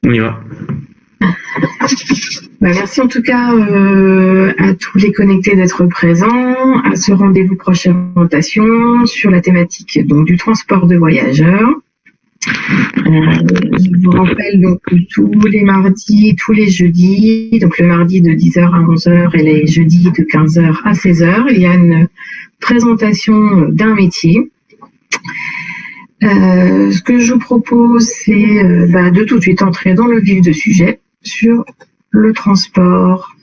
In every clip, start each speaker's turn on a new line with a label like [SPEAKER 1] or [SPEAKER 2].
[SPEAKER 1] On y va.
[SPEAKER 2] Merci en tout cas à tous les connectés d'être présents à ce rendez-vous prochaine présentation sur la thématique donc, du transport de voyageurs. Je vous rappelle donc que tous les mardis, tous les jeudis, donc le mardi de 10h à 11h et les jeudis de 15h à 16h, il y a une présentation d'un métier. Ce que je vous propose, c'est de tout de suite entrer dans le vif du sujet sur le transport.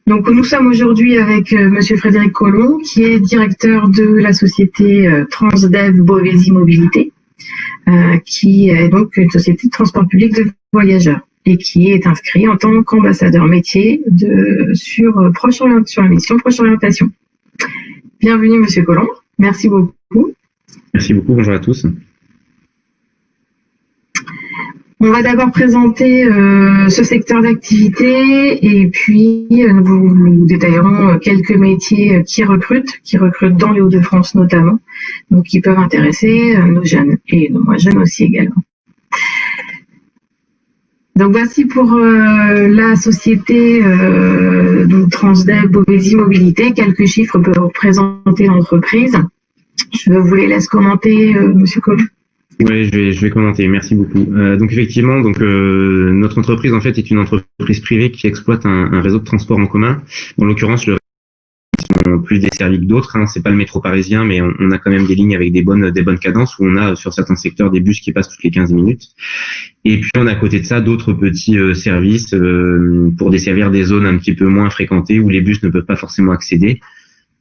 [SPEAKER 2] Donc nous sommes aujourd'hui avec Monsieur Frédéric Collomb, qui est directeur de la société Transdev Beauvaisis Mobilité, qui est donc une société de transport public de voyageurs et qui est inscrit en tant qu'ambassadeur métier sur la mission Proche Orientation. Bienvenue Monsieur Collomb, merci beaucoup.
[SPEAKER 1] Merci beaucoup, bonjour à tous.
[SPEAKER 2] On va d'abord présenter ce secteur d'activité et puis nous détaillerons quelques métiers qui recrutent dans les Hauts-de-France notamment, donc qui peuvent intéresser nos jeunes et nos moins jeunes aussi également. Donc voici pour la société Transdev Beauvaisis Mobilité, quelques chiffres pour représenter l'entreprise. Je vous les laisse commenter, Monsieur Collomb.
[SPEAKER 1] Oui, je vais commenter. Merci beaucoup. Donc effectivement, notre entreprise en fait est une entreprise privée qui exploite un réseau de transport en commun. En l'occurrence, le réseau est plus desservi que d'autres. C'est pas le métro parisien, mais on a quand même des lignes avec des bonnes cadences où on a sur certains secteurs des bus qui passent toutes les 15 minutes. Et puis on a à côté de ça d'autres petits services pour desservir des zones un petit peu moins fréquentées où les bus ne peuvent pas forcément accéder.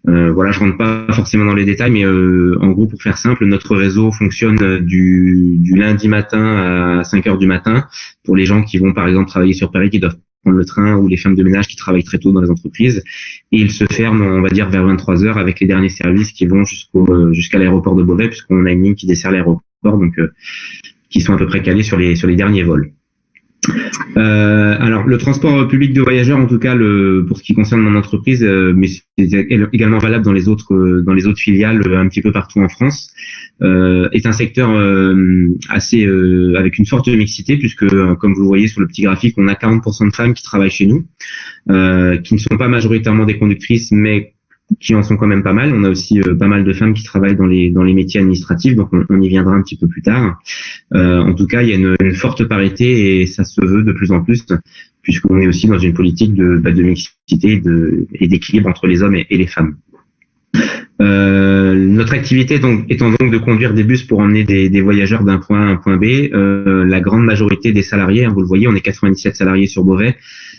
[SPEAKER 1] Je rentre pas forcément dans les détails, mais en gros, pour faire simple, notre réseau fonctionne du lundi matin à 5h du matin pour les gens qui vont par exemple travailler sur Paris, qui doivent prendre le train, ou les femmes de ménage qui travaillent très tôt dans les entreprises. Et il se ferme, on va dire, vers 23h avec les derniers services qui vont jusqu'à l'aéroport de Beauvais, puisqu'on a une ligne qui dessert l'aéroport, donc qui sont à peu près calés sur les derniers vols. Alors le transport public de voyageurs, en tout cas pour ce qui concerne mon entreprise, mais c'est également valable dans les autres filiales un petit peu partout en France, est un secteur assez avec une forte mixité, puisque comme vous le voyez sur le petit graphique, on a 40% de femmes qui travaillent chez nous, qui ne sont pas majoritairement des conductrices, mais qui en sont quand même pas mal. On a aussi pas mal de femmes qui travaillent dans les métiers administratifs, donc on y viendra un petit peu plus tard. En tout cas, il y a une forte parité et ça se veut de plus en plus, puisqu'on est aussi dans une politique de mixité et d'équilibre entre les hommes et les femmes. Notre activité étant donc de conduire des bus pour emmener des voyageurs d'un point A à un point B, la grande majorité des salariés, vous le voyez, on est 97 salariés sur Beauvais.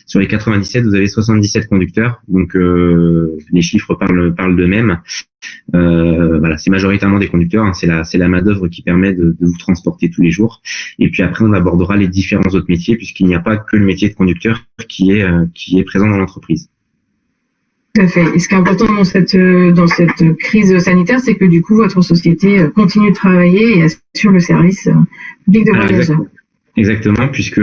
[SPEAKER 1] Sur les 97, vous avez 77 conducteurs, donc les chiffres parlent d'eux-mêmes. C'est majoritairement des conducteurs, c'est la main-d'œuvre qui permet de vous transporter tous les jours. Et puis après, on abordera les différents autres métiers, puisqu'il n'y a pas que le métier de conducteur qui est présent dans l'entreprise.
[SPEAKER 2] Tout à fait. Et ce qui est important dans cette crise sanitaire, c'est que du coup, votre société continue de travailler et assure le service public de voyageurs.
[SPEAKER 1] Exactement, puisque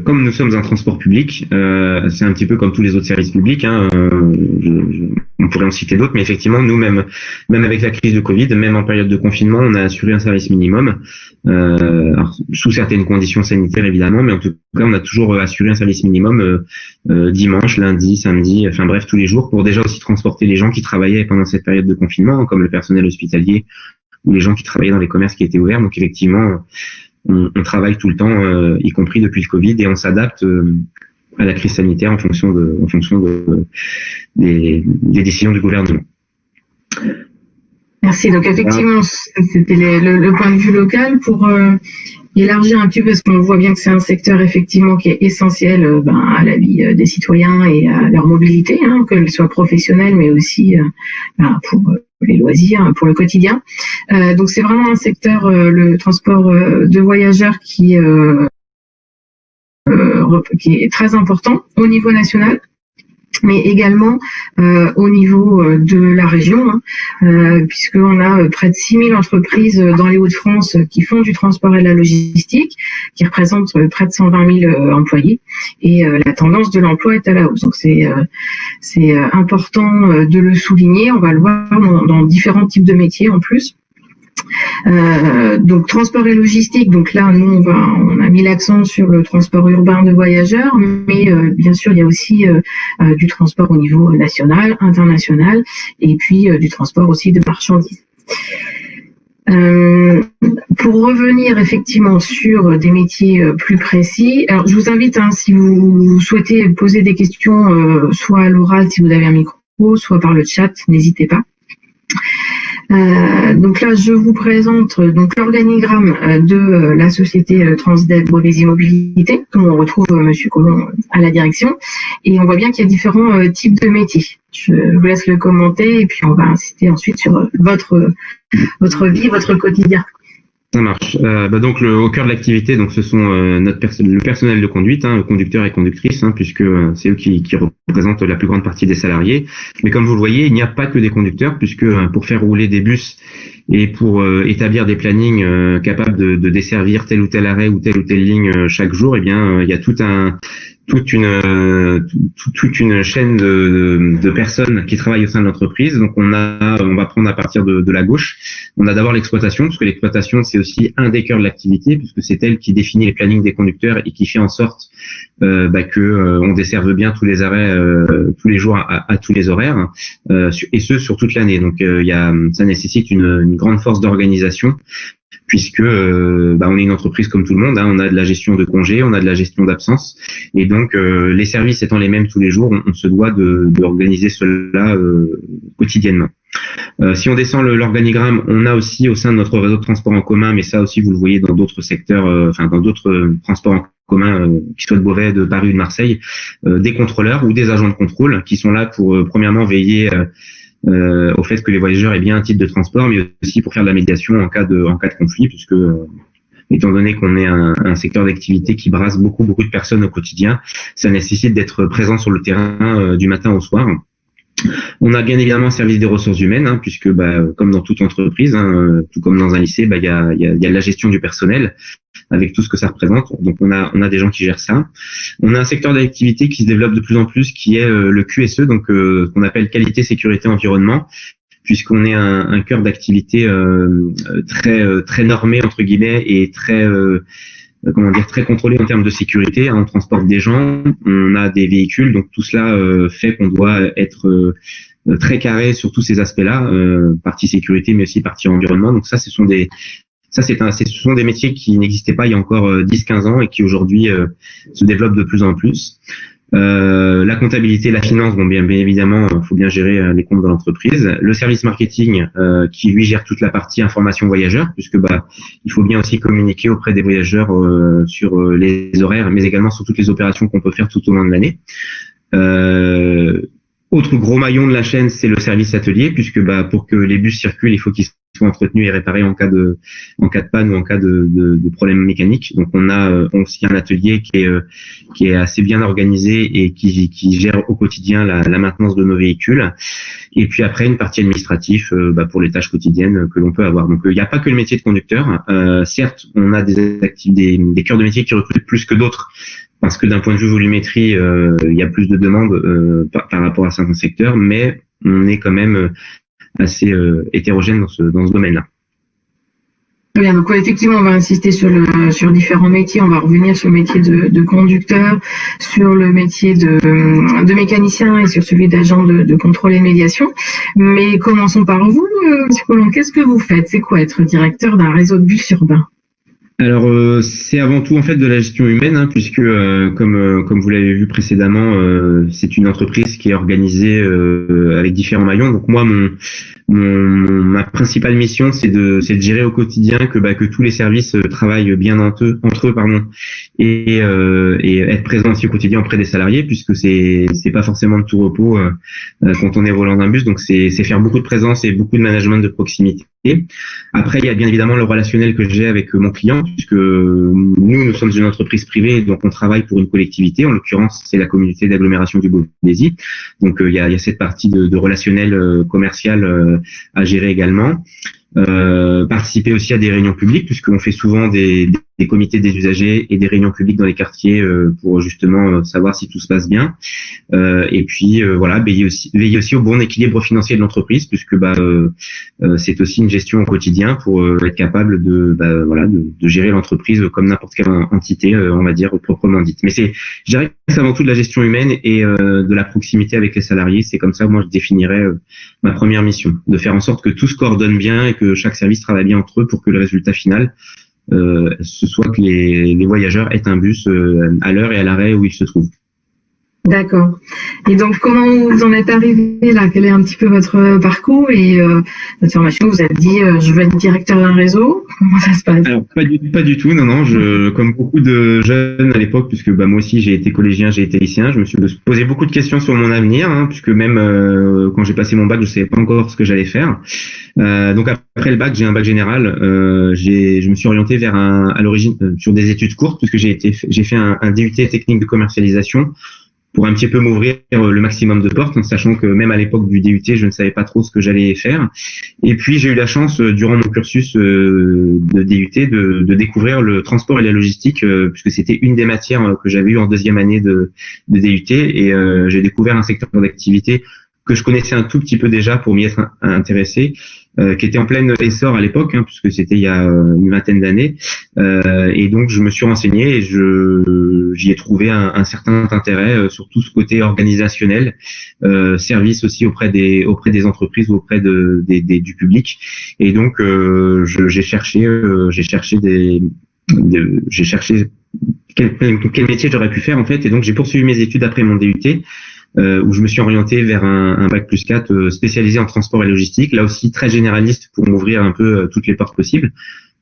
[SPEAKER 1] comme nous sommes un transport public, c'est un petit peu comme tous les autres services publics. On pourrait en citer d'autres, mais effectivement, nous même avec la crise de Covid, même en période de confinement, on a assuré un service minimum, alors, sous certaines conditions sanitaires évidemment, mais en tout cas, on a toujours assuré un service minimum dimanche, lundi, samedi, enfin bref, tous les jours, pour déjà aussi transporter les gens qui travaillaient pendant cette période de confinement, comme le personnel hospitalier ou les gens qui travaillaient dans les commerces qui étaient ouverts. Donc effectivement, on travaille tout le temps, y compris depuis le Covid, et on s'adapte à la crise sanitaire en fonction des décisions du gouvernement.
[SPEAKER 2] Merci. Donc effectivement, c'était le point de vue local pour élargir un petit peu, parce qu'on voit bien que c'est un secteur effectivement qui est essentiel à la vie des citoyens et à leur mobilité, qu'elle soit professionnelle, mais aussi pour les loisirs, pour le quotidien. Donc c'est vraiment un secteur, le transport de voyageurs qui est très important au niveau national, mais également au niveau de la région, puisqu'on a près de 6000 entreprises dans les Hauts-de-France qui font du transport et de la logistique, qui représentent près de 120 000 employés, et la tendance de l'emploi est à la hausse. Donc c'est important de le souligner. On va le voir dans différents types de métiers en plus. Donc transport et logistique, donc là nous on a mis l'accent sur le transport urbain de voyageurs, mais bien sûr il y a aussi du transport au niveau national, international, et puis du transport aussi de marchandises. Pour revenir effectivement sur des métiers plus précis, alors je vous invite, si vous souhaitez poser des questions, soit à l'oral si vous avez un micro, soit par le chat, n'hésitez pas. Donc là, je vous présente donc l'organigramme de la société Transdev Beauvaisis Mobilité, dont on retrouve Monsieur Collomb à la direction, et on voit bien qu'il y a différents types de métiers. Je vous laisse le commenter et puis on va insister ensuite sur votre vie, votre quotidien.
[SPEAKER 1] Ça marche. Donc au cœur de l'activité, donc ce sont le personnel de conduite, conducteurs et conductrices, puisque c'est eux qui représentent la plus grande partie des salariés. Mais comme vous le voyez, il n'y a pas que des conducteurs, puisque pour faire rouler des bus et pour établir des plannings capables de desservir tel ou tel arrêt ou telle ligne chaque jour, eh bien il y a toute une chaîne de personnes qui travaillent au sein de l'entreprise. Donc on va prendre à partir de la gauche. On a d'abord l'exploitation, parce que l'exploitation c'est aussi un des cœurs de l'activité, puisque c'est elle qui définit les plannings des conducteurs et qui fait en sorte que on desserve bien tous les arrêts tous les jours à tous les horaires, et ce sur toute l'année. Donc ça nécessite une grande force d'organisation, puisque on est une entreprise comme tout le monde, on a de la gestion de congés, on a de la gestion d'absence, et donc les services étant les mêmes tous les jours, on se doit d'organiser cela quotidiennement. Si on descend l'organigramme, on a aussi au sein de notre réseau de transport en commun, mais ça aussi vous le voyez dans d'autres secteurs, dans d'autres transports en commun, qui soient de Beauvais, de Paris ou de Marseille, des contrôleurs ou des agents de contrôle qui sont là pour premièrement veiller au fait que les voyageurs aient bien un type de transport, mais aussi pour faire de la médiation en cas de conflit, puisque étant donné qu'on est un secteur d'activité qui brasse beaucoup de personnes au quotidien, ça nécessite d'être présent sur le terrain du matin au soir. On a bien évidemment un service des ressources humaines, puisque comme dans toute entreprise, tout comme dans un lycée, il y a la gestion du personnel avec tout ce que ça représente. Donc on a des gens qui gèrent ça. On a un secteur d'activité qui se développe de plus en plus, qui est le QSE, donc qu'on appelle qualité, sécurité, environnement, puisqu'on est un cœur d'activité très normé entre guillemets et très contrôlé en termes de sécurité. On transporte des gens, on a des véhicules, donc tout cela fait qu'on doit être très carré sur tous ces aspects-là, partie sécurité mais aussi partie environnement. Donc ce sont des métiers qui n'existaient pas il y a encore 10-15 ans et qui aujourd'hui se développent de plus en plus. La comptabilité, la finance, bien évidemment, faut bien gérer les comptes de l'entreprise. Le service marketing, qui lui gère toute la partie information voyageurs, puisque il faut bien aussi communiquer auprès des voyageurs sur les horaires, mais également sur toutes les opérations qu'on peut faire tout au long de l'année. Autre gros maillon de la chaîne, c'est le service atelier, puisque pour que les bus circulent, il faut qu'ils soient entretenus et réparés en cas de panne ou en cas de problème mécanique. Donc on a aussi un atelier qui est assez bien organisé et qui gère au quotidien la maintenance de nos véhicules. Et puis après une partie administrative pour les tâches quotidiennes que l'on peut avoir. Donc il n'y a pas que le métier de conducteur. Certes, on a des cœurs de métier qui recrutent plus que d'autres, parce que d'un point de vue volumétrie, il y a plus de demandes par rapport à certains secteurs, mais on est quand même assez hétérogène dans ce domaine-là.
[SPEAKER 2] Très bien, donc effectivement, on va insister sur différents métiers. On va revenir sur le métier de conducteur, sur le métier de mécanicien et sur celui d'agent de contrôle et de médiation. Mais commençons par vous, M. Collomb. Qu'est-ce que vous faites? C'est quoi être directeur d'un réseau de bus urbain?
[SPEAKER 1] Alors c'est avant tout en fait de la gestion humaine, puisque comme vous l'avez vu précédemment, c'est une entreprise qui est organisée avec différents maillons. Donc moi ma principale mission c'est de gérer au quotidien que tous les services travaillent bien entre eux et être présent aussi au quotidien auprès des salariés, puisque c'est pas forcément de tout repos quand on est volant d'un bus. Donc c'est faire beaucoup de présence et beaucoup de management de proximité. Après il y a bien évidemment le relationnel que j'ai avec mon client, puisque nous sommes une entreprise privée, donc on travaille pour une collectivité. En l'occurrence, c'est la communauté d'agglomération du Beauvaisis. Donc il y a cette partie de relationnel commercial à gérer également. Participer aussi à des réunions publiques, puisqu'on fait souvent des des comités des usagers et des réunions publiques dans les quartiers pour justement savoir si tout se passe bien. Et puis voilà, veiller aussi au bon équilibre financier de l'entreprise, puisque c'est aussi une gestion au quotidien pour être capable de gérer l'entreprise comme n'importe quelle entité, on va dire proprement dite. Mais je dirais que c'est avant tout de la gestion humaine et de la proximité avec les salariés. C'est comme ça, moi, je définirais ma première mission, de faire en sorte que tout se coordonne bien et que chaque service travaille bien entre eux pour que le résultat final, ce soit que les voyageurs aient un bus à l'heure et à l'arrêt où ils se trouvent.
[SPEAKER 2] D'accord. Et donc, comment vous en êtes arrivé là? Quel est un petit peu votre parcours et votre formation? Vous avez dit, je veux être directeur d'un réseau. Comment ça se passe?
[SPEAKER 1] Alors, pas du tout. Non. Comme beaucoup de jeunes à l'époque, puisque moi aussi j'ai été collégien, j'ai été lycéen, je me suis posé beaucoup de questions sur mon avenir, puisque même quand j'ai passé mon bac, je savais pas encore ce que j'allais faire. Donc après le bac, j'ai un bac général. Je me suis orienté vers à l'origine sur des études courtes, puisque j'ai fait un DUT technique de commercialisation, pour un petit peu m'ouvrir le maximum de portes, en sachant que même à l'époque du DUT, je ne savais pas trop ce que j'allais faire. Et puis j'ai eu la chance, durant mon cursus de DUT, de découvrir le transport et la logistique, puisque c'était une des matières que j'avais eues en deuxième année de DUT, et j'ai découvert un secteur d'activité que je connaissais un tout petit peu déjà pour m'y être intéressé, qui était en plein essor à l'époque, puisque c'était il y a une vingtaine d'années, et donc je me suis renseigné et j'y ai trouvé un certain intérêt sur tout ce côté organisationnel, service aussi auprès des entreprises ou auprès du public, et donc j'ai cherché quel métier j'aurais pu faire en fait, et donc j'ai poursuivi mes études après mon DUT. Où je me suis orienté vers un bac plus 4 spécialisé en transport et logistique, là aussi très généraliste pour m'ouvrir un peu toutes les portes possibles,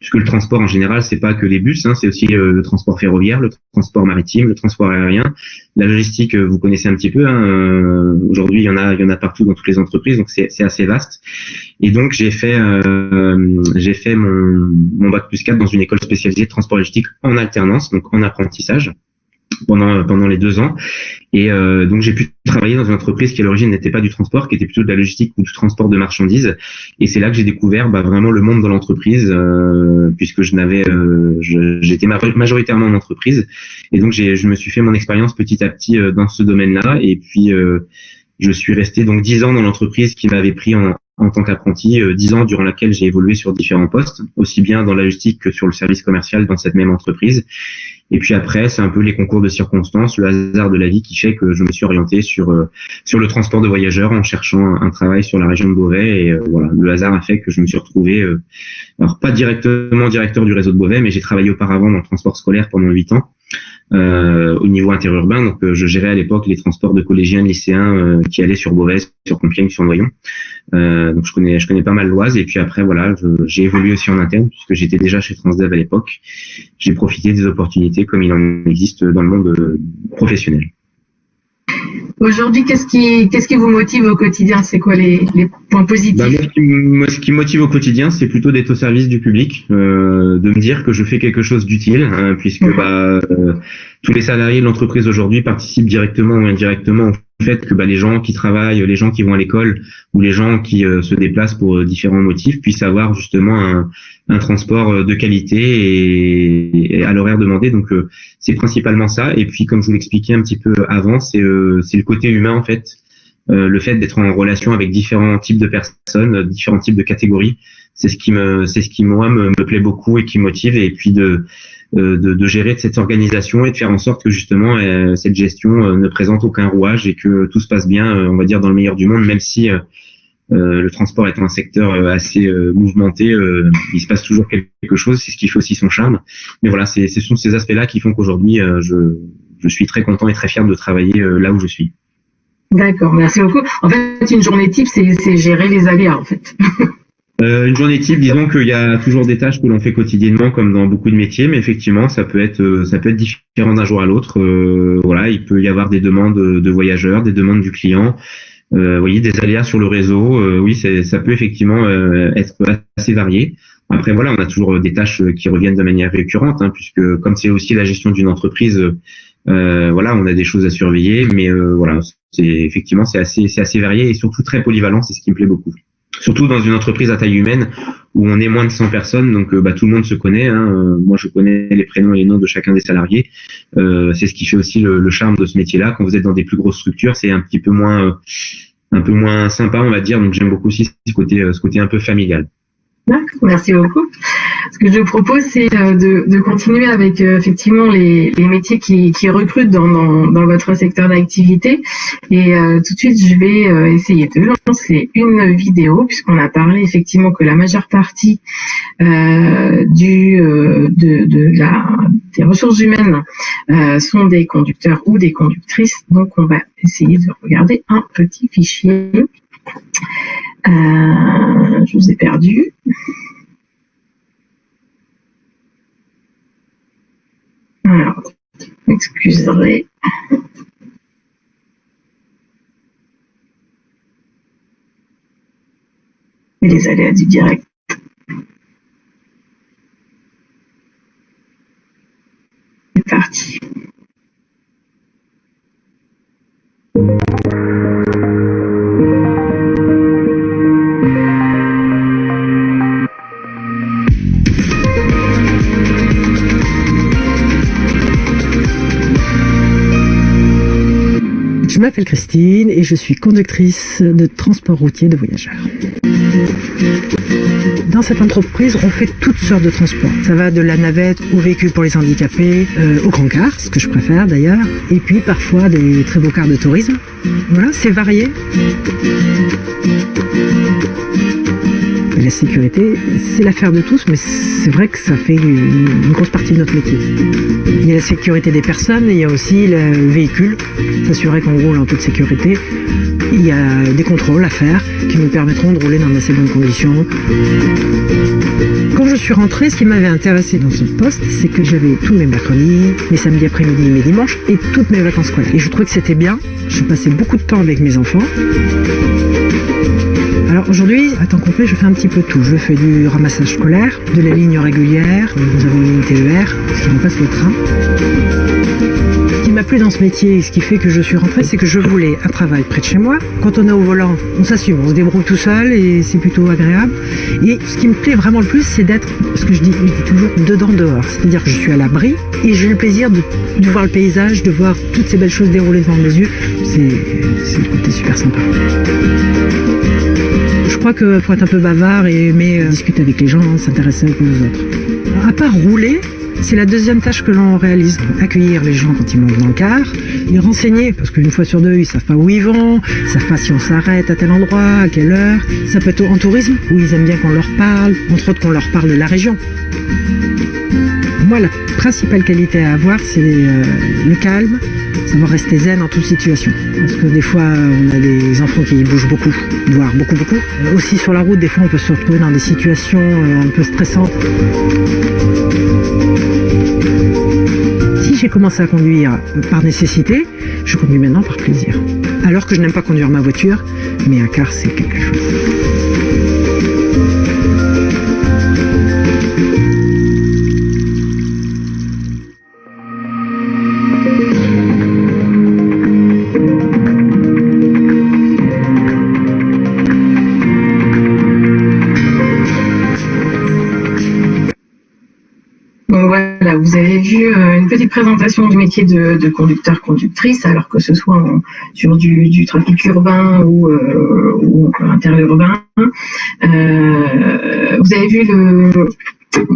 [SPEAKER 1] puisque le transport en général, c'est pas que les bus, c'est aussi le transport ferroviaire, le transport maritime, le transport aérien, la logistique, vous connaissez un petit peu, aujourd'hui il y en a partout dans toutes les entreprises, donc c'est assez vaste. Et donc j'ai fait mon bac plus 4 dans une école spécialisée de transport logistique en alternance, donc en apprentissage, pendant les 2 ans, et donc j'ai pu travailler dans une entreprise qui à l'origine n'était pas du transport, qui était plutôt de la logistique ou du transport de marchandises, et c'est là que j'ai découvert vraiment le monde de l'entreprise, puisque j'étais majoritairement en entreprise, et donc je me suis fait mon expérience petit à petit dans ce domaine-là, et puis je suis resté donc 10 ans dans l'entreprise qui m'avait pris en tant qu'apprenti, 10 ans durant laquelle j'ai évolué sur différents postes, aussi bien dans la logistique que sur le service commercial dans cette même entreprise. Et puis après, c'est un peu les concours de circonstances, le hasard de la vie qui fait que je me suis orienté sur le transport de voyageurs en cherchant un travail sur la région de Beauvais. Et voilà, le hasard a fait que je me suis retrouvé, alors pas directement directeur du réseau de Beauvais, mais j'ai travaillé auparavant dans le transport scolaire pendant 8 ans. Au niveau interurbain, donc je gérais à l'époque les transports de collégiens, de lycéens qui allaient sur Beauvais, sur Compiègne, sur Noyon. Donc je connais pas mal l'Oise, et puis après voilà, j'ai évolué aussi en interne puisque j'étais déjà chez Transdev à l'époque. J'ai profité des opportunités comme il en existe dans le monde professionnel.
[SPEAKER 2] Aujourd'hui, qu'est-ce qui vous motive au quotidien? C'est quoi les points positifs?
[SPEAKER 1] Moi, ce qui me motive au quotidien, c'est plutôt d'être au service du public, de me dire que je fais quelque chose d'utile, puisque tous les salariés de l'entreprise aujourd'hui participent directement ou indirectement au fait que les gens qui travaillent, les gens qui vont à l'école ou les gens qui se déplacent pour différents motifs puissent avoir justement un transport de qualité et à l'horaire demandé. Donc c'est principalement ça. Et puis comme je vous l'expliquais un petit peu avant, c'est le côté humain en fait, le fait d'être en relation avec différents types de personnes, différents types de catégories. C'est ce qui moi me plaît beaucoup et qui me motive, et puis de gérer cette organisation et de faire en sorte que justement cette gestion ne présente aucun rouage et que tout se passe bien, on va dire dans le meilleur du monde, même si le transport est un secteur assez mouvementé, il se passe toujours quelque chose, c'est ce qui fait aussi son charme. Mais voilà, ce sont ces aspects-là qui font qu'aujourd'hui je suis très content et très fier de travailler là où je suis.
[SPEAKER 2] D'accord, merci beaucoup. En fait, une journée type, c'est gérer les aléas en fait.
[SPEAKER 1] Une journée type, disons qu'il y a toujours des tâches que l'on fait quotidiennement, comme dans beaucoup de métiers, mais effectivement, ça peut être différent d'un jour à l'autre. Voilà, il peut y avoir des demandes de voyageurs, des demandes du client, vous voyez, des aléas sur le réseau. Oui, ça peut effectivement être assez varié. Après, voilà, on a toujours des tâches qui reviennent de manière récurrente, puisque comme c'est aussi la gestion d'une entreprise, voilà, on a des choses à surveiller, mais voilà, c'est assez varié et surtout très polyvalent. C'est ce qui me plaît beaucoup. surtout dans une entreprise à taille humaine où on est moins de 100 personnes, donc tout le monde se connaît. Moi, je connais les prénoms et les noms de chacun des salariés. C'est ce qui fait aussi le charme de ce métier-là. Quand vous êtes dans des plus grosses structures, c'est un peu moins sympa, on va dire. Donc, j'aime beaucoup aussi ce côté un peu familial.
[SPEAKER 2] Merci beaucoup. Ce que je propose, c'est de continuer avec effectivement les métiers qui recrutent dans votre secteur d'activité. Et tout de suite, je vais essayer de lancer une vidéo, puisqu'on a parlé effectivement que la majeure partie des ressources humaines sont des conducteurs ou des conductrices. Donc, on va essayer de regarder un petit fichier. Je vous ai perdu. Alors, excuserez. Et les aléas du direct. C'est parti.
[SPEAKER 3] Je m'appelle Christine et je suis conductrice de transport routier de voyageurs. Dans cette entreprise, on fait toutes sortes de transports. Ça va de la navette au véhicule pour les handicapés, au grand car, ce que je préfère d'ailleurs, et puis parfois des très beaux cars de tourisme. Voilà, c'est varié. Et la sécurité, c'est l'affaire de tous, mais c'est vrai que ça fait une grosse partie de notre métier. Il y a la sécurité des personnes, et il y a aussi le véhicule, s'assurer qu'on roule en toute sécurité. Il y a des contrôles à faire qui nous permettront de rouler dans d'assez bonnes conditions. Quand je suis rentrée, ce qui m'avait intéressé dans ce poste, c'est que j'avais tous mes mercredis, mes samedis après-midi, mes dimanches et toutes mes vacances scolaires. Et je trouvais que c'était bien. Je passais beaucoup de temps avec mes enfants. Alors aujourd'hui, à temps complet, je fais un petit peu tout. Je fais du ramassage scolaire, de la ligne régulière, nous avons une ligne TER qui remplace le train. Ce qui m'a plu dans ce métier, ce qui fait que je suis rentrée, c'est que je voulais un travail près de chez moi. Quand on est au volant, on s'assume, on se débrouille tout seul et c'est plutôt agréable. Et ce qui me plaît vraiment le plus, c'est d'être, ce que je dis toujours, dedans, dehors. C'est-à-dire que je suis à l'abri et j'ai le plaisir de voir le paysage, de voir toutes ces belles choses dérouler devant mes yeux. C'est le côté super sympa. Je crois qu'il faut être un peu bavard et aimer discuter avec les gens, s'intéresser un peu aux autres. À part rouler, c'est la deuxième tâche que l'on réalise. Accueillir les gens quand ils montent dans le car, les renseigner, parce qu'une fois sur deux, ils savent pas où ils vont, ils savent pas si on s'arrête à tel endroit, à quelle heure. Ça peut être en tourisme, où ils aiment bien qu'on leur parle, entre autres qu'on leur parle de la région. Moi, la principale qualité à avoir, c'est le calme, savoir rester zen en toute situation. Parce que des fois, on a des enfants qui bougent beaucoup, voire beaucoup. Aussi sur la route, des fois, on peut se retrouver dans des situations un peu stressantes. Si j'ai commencé à conduire par nécessité, je conduis maintenant par plaisir. Alors que je n'aime pas conduire ma voiture, mais un car, c'est quelque chose.
[SPEAKER 2] Vous avez vu une petite présentation du métier de conducteur-conductrice, alors que ce soit sur du trafic urbain ou interurbain. Vous avez vu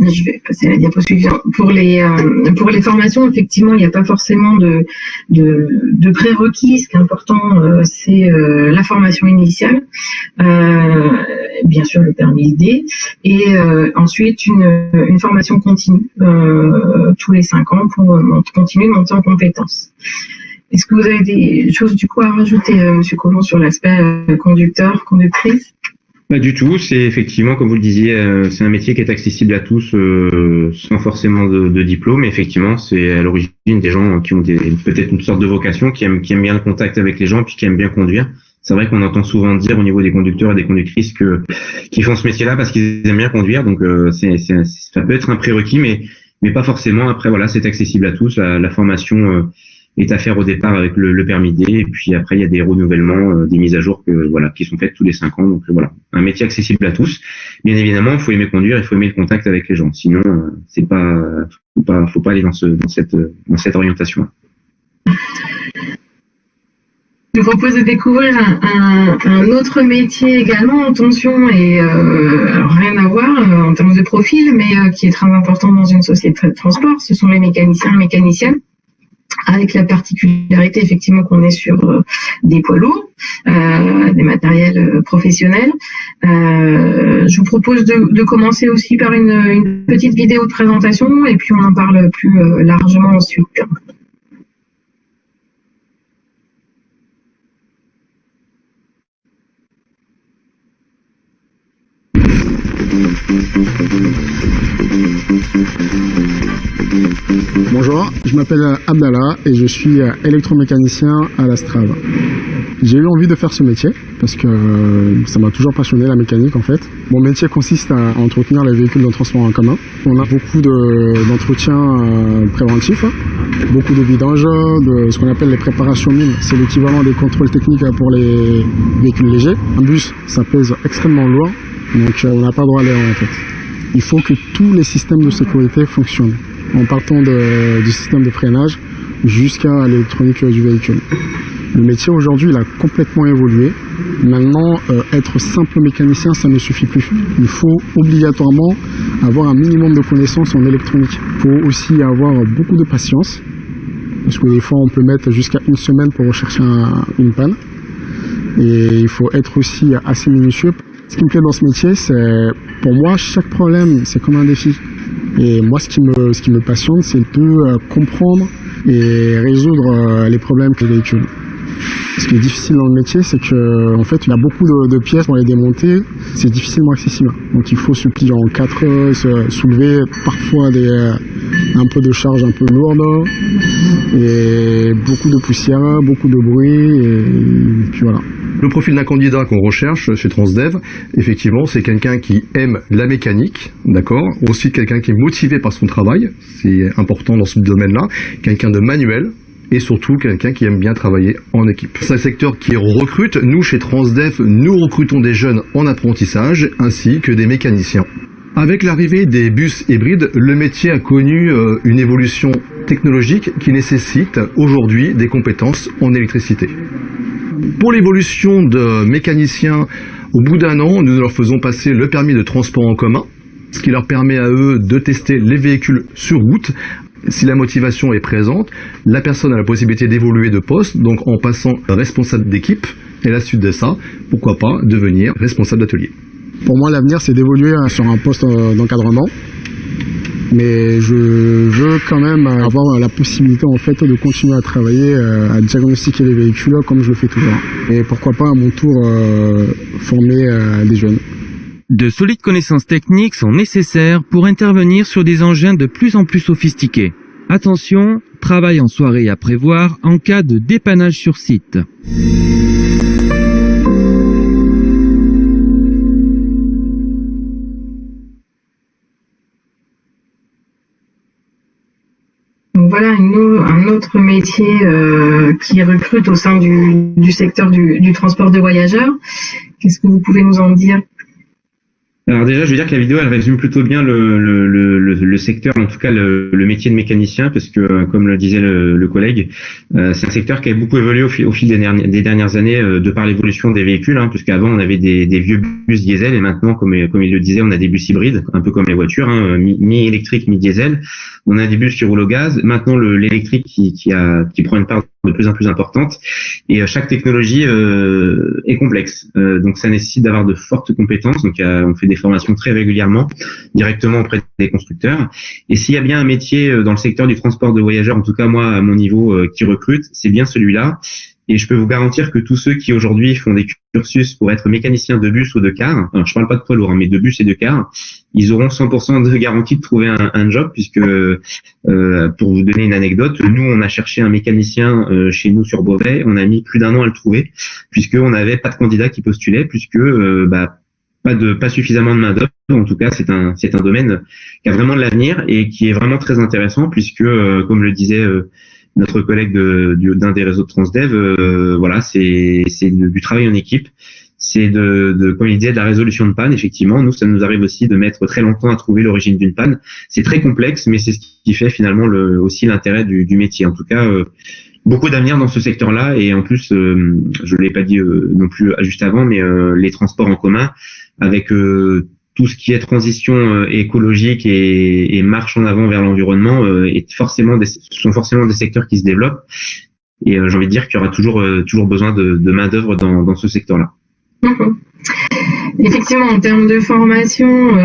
[SPEAKER 2] je vais passer à la diapo suivante. Pour les formations, effectivement, il n'y a pas forcément de prérequis. Ce qui est important, c'est la formation initiale, bien sûr le permis D, et ensuite une formation continue tous les 5 ans pour continuer de monter en compétences. Est-ce que vous avez des choses du coup à rajouter, Monsieur Collomb, sur l'aspect conducteur, conductrice?
[SPEAKER 1] Pas du tout, c'est effectivement, comme vous le disiez, c'est un métier qui est accessible à tous sans forcément de diplôme. Mais effectivement, c'est à l'origine des gens qui ont peut-être une sorte de vocation, qui aiment bien le contact avec les gens, puis qui aiment bien conduire. C'est vrai qu'on entend souvent dire au niveau des conducteurs et des conductrices qu'ils font ce métier-là parce qu'ils aiment bien conduire. Donc ça peut être un prérequis, mais pas forcément. Après voilà, c'est accessible à tous. La formation est à faire au départ avec le permis D, et puis après il y a des renouvellements, des mises à jour qui sont faites tous les 5 ans. Donc voilà, un métier accessible à tous. Bien évidemment, il faut aimer conduire, il faut aimer le contact avec les gens. Sinon, faut pas aller dans cette orientation.
[SPEAKER 2] Je vous propose de découvrir un autre métier également en tension et alors rien à voir en termes de profil, mais qui est très important dans une société de transport. Ce sont les mécaniciens et mécaniciennes, avec la particularité effectivement qu'on est sur des poids lourds, des matériels professionnels. Je vous propose de commencer aussi par une petite vidéo de présentation et puis on en parle plus largement ensuite.
[SPEAKER 4] Bonjour, je m'appelle Abdallah et je suis électromécanicien à la Strave. J'ai eu envie de faire ce métier parce que ça m'a toujours passionné, la mécanique en fait. Mon métier consiste à entretenir les véhicules de transport en commun. On a beaucoup d'entretiens préventifs, beaucoup de vidange, de ce qu'on appelle les préparations mines. C'est l'équivalent des contrôles techniques pour les véhicules légers. Un bus, ça pèse extrêmement lourd, donc on n'a pas droit à l'erreur en fait. Il faut que tous les systèmes de sécurité fonctionnent, en partant du système de freinage jusqu'à l'électronique du véhicule. Le métier aujourd'hui, il a complètement évolué. Maintenant, être simple mécanicien, ça ne suffit plus. Il faut obligatoirement avoir un minimum de connaissances en électronique. Il faut aussi avoir beaucoup de patience, parce que des fois, on peut mettre jusqu'à 1 semaine pour rechercher une panne. Et il faut être aussi assez minutieux. Ce qui me plaît dans ce métier, c'est, pour moi, chaque problème, c'est comme un défi. Et moi, ce qui me passionne, c'est de comprendre et résoudre les problèmes que le véhicule. Ce qui est difficile dans le métier, c'est que, en fait, il y a beaucoup de pièces pour les démonter. C'est difficilement accessible. Donc, il faut se plier en 4, soulever parfois un peu de charge un peu lourde et beaucoup de poussière, beaucoup de bruit et puis voilà.
[SPEAKER 5] Le profil d'un candidat qu'on recherche chez Transdev, effectivement, c'est quelqu'un qui aime la mécanique, d'accord. Ensuite, quelqu'un qui est motivé par son travail, c'est important dans ce domaine-là. Quelqu'un de manuel. Et surtout quelqu'un qui aime bien travailler en équipe. C'est un secteur qui recrute. Nous, chez Transdev, nous recrutons des jeunes en apprentissage ainsi que des mécaniciens. Avec l'arrivée des bus hybrides, le métier a connu une évolution technologique qui nécessite aujourd'hui des compétences en électricité. Pour l'évolution de mécaniciens, au bout d'1 an, nous leur faisons passer le permis de transport en commun, ce qui leur permet à eux de tester les véhicules sur route. Si la motivation est présente, la personne a la possibilité d'évoluer de poste, donc en passant responsable d'équipe, et à la suite de ça, pourquoi pas devenir responsable d'atelier.
[SPEAKER 4] Pour moi, l'avenir, c'est d'évoluer sur un poste d'encadrement, mais je veux quand même avoir la possibilité en fait de continuer à travailler, à diagnostiquer les véhicules comme je le fais toujours. Et pourquoi pas à mon tour former des jeunes.
[SPEAKER 6] De solides connaissances techniques sont nécessaires pour intervenir sur des engins de plus en plus sophistiqués. Attention, travail en soirée à prévoir en cas de dépannage sur site.
[SPEAKER 2] Donc voilà un autre métier qui recrute au sein du secteur du transport de voyageurs. Qu'est-ce que vous pouvez nous en dire ?
[SPEAKER 1] Alors déjà, je veux dire que la vidéo, elle résume plutôt bien le secteur, en tout cas le métier de mécanicien, parce que, comme le disait le collègue, c'est un secteur qui a beaucoup évolué au fil des dernières années, de par l'évolution des véhicules, puisqu'avant on avait des vieux bus diesel, et maintenant, comme il le disait, on a des bus hybrides, un peu comme les voitures, mi-électrique, mi-diesel. On a des bus qui roulent au gaz. Maintenant, l'électrique qui prend une part de plus en plus importante, et chaque technologie est complexe. Donc ça nécessite d'avoir de fortes compétences. Donc on fait des formations très régulièrement, directement auprès des constructeurs. Et s'il y a bien un métier dans le secteur du transport de voyageurs, en tout cas moi à mon niveau, qui recrute, c'est bien celui-là. Et je peux vous garantir que tous ceux qui aujourd'hui font des cursus pour être mécaniciens de bus ou de car, alors je parle pas de poids lourd, mais de bus et de car, ils auront 100% de garantie de trouver un job, puisque pour vous donner une anecdote, nous on a cherché un mécanicien chez nous sur Beauvais, on a mis plus d'1 an à le trouver, puisque on n'avait pas de candidat qui postulait, puisque pas suffisamment de main d'œuvre. En tout cas, c'est un domaine qui a vraiment de l'avenir et qui est vraiment très intéressant, puisque comme le disait notre collègue d'un des réseaux de Transdev, voilà, c'est du travail en équipe. C'est comme il disait, de la résolution de panne. Effectivement, nous, ça nous arrive aussi de mettre très longtemps à trouver l'origine d'une panne. C'est très complexe, mais c'est ce qui fait finalement aussi l'intérêt du métier. En tout cas, beaucoup d'avenir dans ce secteur-là. Et en plus, je l'ai pas dit non plus juste avant, mais les transports en commun, avec tout ce qui est transition écologique et marche en avant vers l'environnement, sont forcément des secteurs qui se développent. Et j'ai envie de dire qu'il y aura toujours besoin de main d'œuvre dans ce secteur-là.
[SPEAKER 2] Mhm. Effectivement, en termes de formation,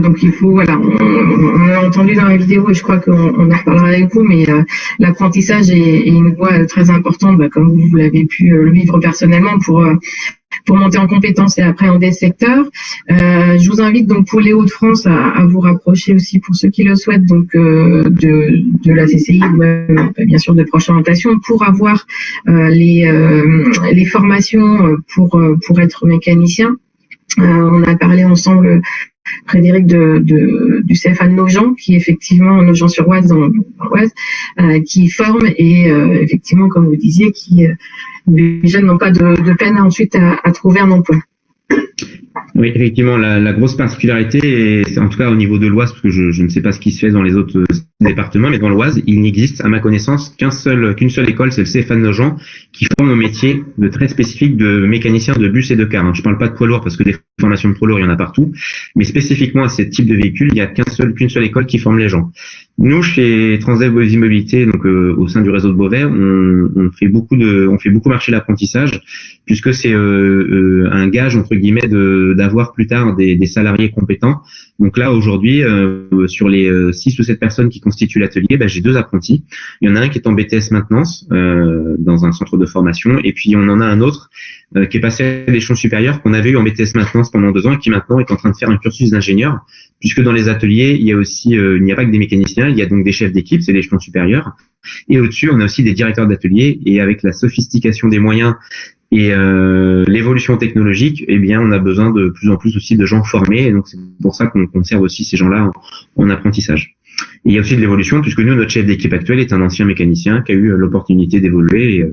[SPEAKER 2] donc il faut, voilà, on a entendu dans la vidéo et je crois qu'on en reparlera avec vous, mais l'apprentissage est une voie très importante, comme vous l'avez pu le vivre personnellement pour monter en compétences et appréhender le secteur. Je vous invite donc pour les Hauts-de-France à vous rapprocher aussi, pour ceux qui le souhaitent, donc de la CCI ou bien sûr de Proche Orientation, pour avoir les formations pour être mécanicien. On a parlé ensemble, Frédéric, du CFA de Nogent, qui effectivement, Nogent-sur-Oise dans l'Oise, qui forme et effectivement, comme vous disiez, qui les jeunes n'ont pas de peine ensuite à trouver un emploi.
[SPEAKER 1] Oui, effectivement, la grosse particularité, en tout cas au niveau de l'Oise, parce que je ne sais pas ce qui se fait dans les autres départements, mais dans l'Oise, il n'existe à ma connaissance qu'une seule école, c'est le CFA de Nogent, qui forme au métier très spécifique de mécanicien de bus et de car. Je parle pas de poids lourd parce que des formations de poids lourd, il y en a partout, mais spécifiquement à ce type de véhicule, il n'y a qu'une seule école qui forme les gens. Nous, chez Transdev Mobilité, donc au sein du réseau de Beauvais, on fait beaucoup marcher l'apprentissage, puisque c'est un gage entre guillemets d'avoir plus tard des salariés compétents. Donc là, aujourd'hui, sur les 6 ou 7 personnes qui constituent l'atelier, j'ai 2 apprentis. Il y en a un qui est en BTS maintenance dans un centre de formation, et puis on en a un autre qui est passé à l'échelon supérieur, qu'on avait eu en BTS maintenance pendant 2 ans et qui maintenant est en train de faire un cursus d'ingénieur, puisque dans les ateliers, il y a aussi, il n'y a pas que des mécaniciens, il y a donc des chefs d'équipe, c'est l'échelon supérieur, et au-dessus, on a aussi des directeurs d'atelier, et avec la sophistication des moyens et l'évolution technologique, eh bien, on a besoin de plus en plus aussi de gens formés, et donc c'est pour ça qu'on conserve aussi ces gens-là en apprentissage. Et il y a aussi de l'évolution, puisque nous, notre chef d'équipe actuel est un ancien mécanicien qui a eu l'opportunité d'évoluer,